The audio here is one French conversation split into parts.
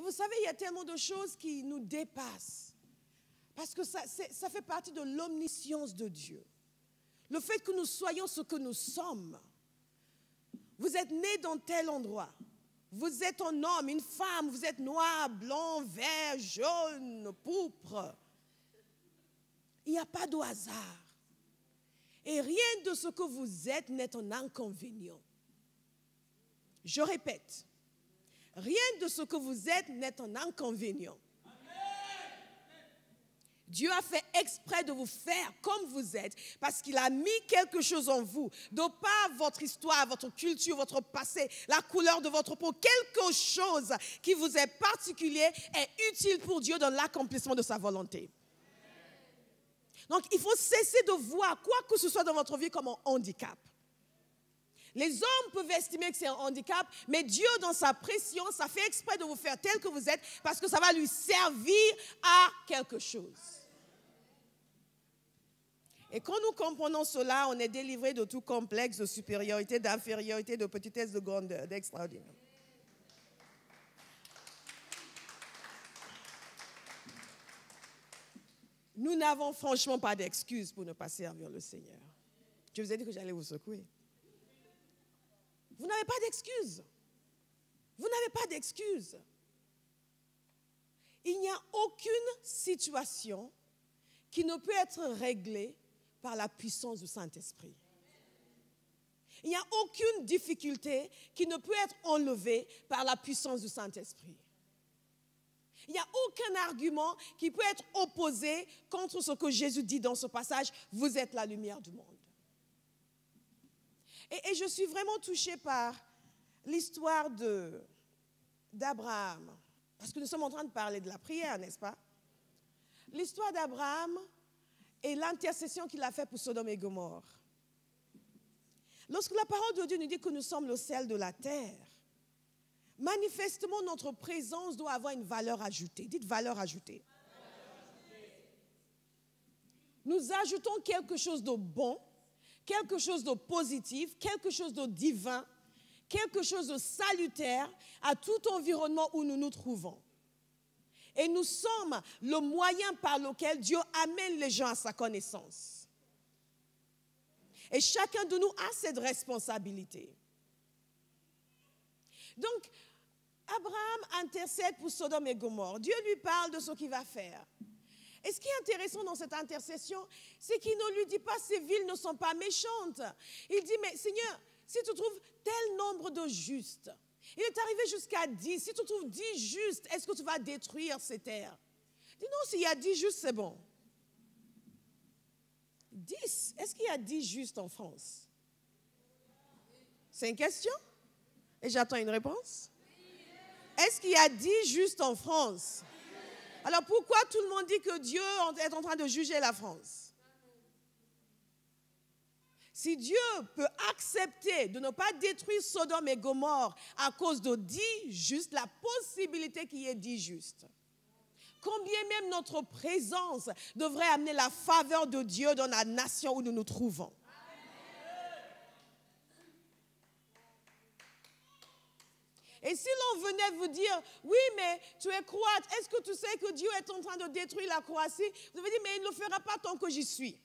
vous savez, il y a tellement de choses qui nous dépassent. Parce que ça fait partie de l'omniscience de Dieu. Le fait que nous soyons ce que nous sommes. Vous êtes né dans tel endroit. Vous êtes un homme, une femme, vous êtes noir, blanc, vert, jaune, pourpre. Il n'y a pas de hasard. Et rien de ce que vous êtes n'est un inconvénient. Je répète, rien de ce que vous êtes n'est un inconvénient. Dieu a fait exprès de vous faire comme vous êtes parce qu'il a mis quelque chose en vous. De par votre histoire, votre culture, votre passé, la couleur de votre peau, quelque chose qui vous est particulier est utile pour Dieu dans l'accomplissement de sa volonté. Donc, il faut cesser de voir quoi que ce soit dans votre vie comme un handicap. Les hommes peuvent estimer que c'est un handicap, mais Dieu, dans sa préscience, a fait exprès de vous faire tel que vous êtes parce que ça va lui servir à quelque chose. Et quand nous comprenons cela, on est délivré de tout complexe de supériorité, d'infériorité, de petitesse, de grandeur, d'extraordinaire. Nous n'avons franchement pas d'excuses pour ne pas servir le Seigneur. Je vous ai dit que j'allais vous secouer. Vous n'avez pas d'excuses. Vous n'avez pas d'excuses. Il n'y a aucune situation qui ne peut être réglée par la puissance du Saint-Esprit. Il n'y a aucune difficulté qui ne peut être enlevée par la puissance du Saint-Esprit. Il n'y a aucun argument qui peut être opposé contre ce que Jésus dit dans ce passage. Vous êtes la lumière du monde. Et je suis vraiment touchée par l'histoire d'Abraham. Parce que nous sommes en train de parler de la prière, n'est-ce pas? L'histoire d'Abraham et l'intercession qu'il a faite pour Sodome et Gomorrhe. Lorsque la parole de Dieu nous dit que nous sommes le sel de la terre, manifestement notre présence doit avoir une valeur ajoutée. Dites valeur ajoutée. Nous ajoutons quelque chose de bon, quelque chose de positif, quelque chose de divin, quelque chose de salutaire à tout environnement où nous nous trouvons. Et nous sommes le moyen par lequel Dieu amène les gens à sa connaissance. Et chacun de nous a cette responsabilité. Donc, Abraham intercède pour Sodome et Gomorrhe. Dieu lui parle de ce qu'il va faire. Et ce qui est intéressant dans cette intercession, c'est qu'il ne lui dit pas ces villes ne sont pas méchantes. Il dit, mais Seigneur, si tu trouves tel nombre de justes, il est arrivé jusqu'à 10. Si tu trouves 10 justes, est-ce que tu vas détruire ces terres? Il dit non, s'il y a 10 justes, c'est bon. 10. Est-ce qu'il y a 10 justes en France? C'est une question? Et j'attends une réponse. Est-ce qu'il y a 10 justes en France? Alors pourquoi tout le monde dit que Dieu est en train de juger la France? Si Dieu peut accepter de ne pas détruire Sodome et Gomorrhe à cause de 10 justes, la possibilité qu'il y ait 10 justes, combien même notre présence devrait amener la faveur de Dieu dans la nation où nous nous trouvons. Et si l'on venait vous dire, oui, mais tu es croate, est-ce que tu sais que Dieu est en train de détruire la Croatie? Vous avez dit, mais il ne le fera pas tant que j'y suis.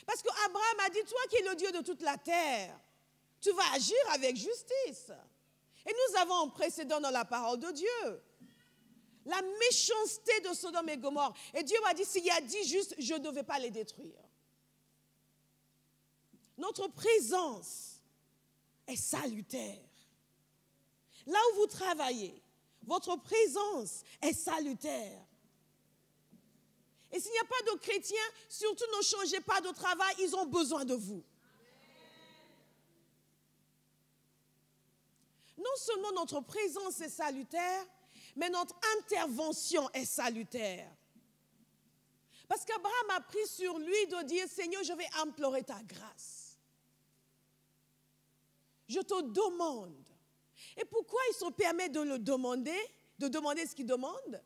Parce qu'Abraham a dit, toi qui es le Dieu de toute la terre, tu vas agir avec justice. Et nous avons un précédent dans la parole de Dieu. La méchanceté de Sodome et Gomorrhe. Et Dieu m'a dit, s'il y a 10 justes, je ne vais pas les détruire. Notre présence est salutaire. Là où vous travaillez, votre présence est salutaire. Et s'il n'y a pas de chrétiens, surtout ne changez pas de travail, ils ont besoin de vous. Non seulement notre présence est salutaire, mais notre intervention est salutaire. Parce qu'Abraham a pris sur lui de dire, Seigneur, je vais implorer ta grâce. Je te demande. Et pourquoi il se permet de le demander, de demander ce qu'il demande?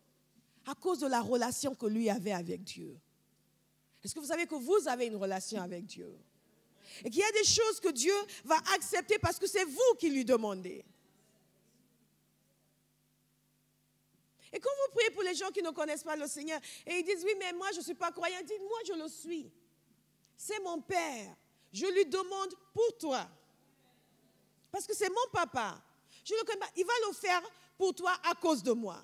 À cause de la relation que lui avait avec Dieu. Est-ce que vous savez que vous avez une relation avec Dieu? Et qu'il y a des choses que Dieu va accepter parce que c'est vous qui lui demandez. Et quand vous priez pour les gens qui ne connaissent pas le Seigneur, et ils disent, oui, mais moi, je ne suis pas croyant, dites, moi, je le suis. C'est mon Père. Je lui demande pour toi. Parce que c'est mon papa. Je le connais pas. Il va le faire pour toi à cause de moi.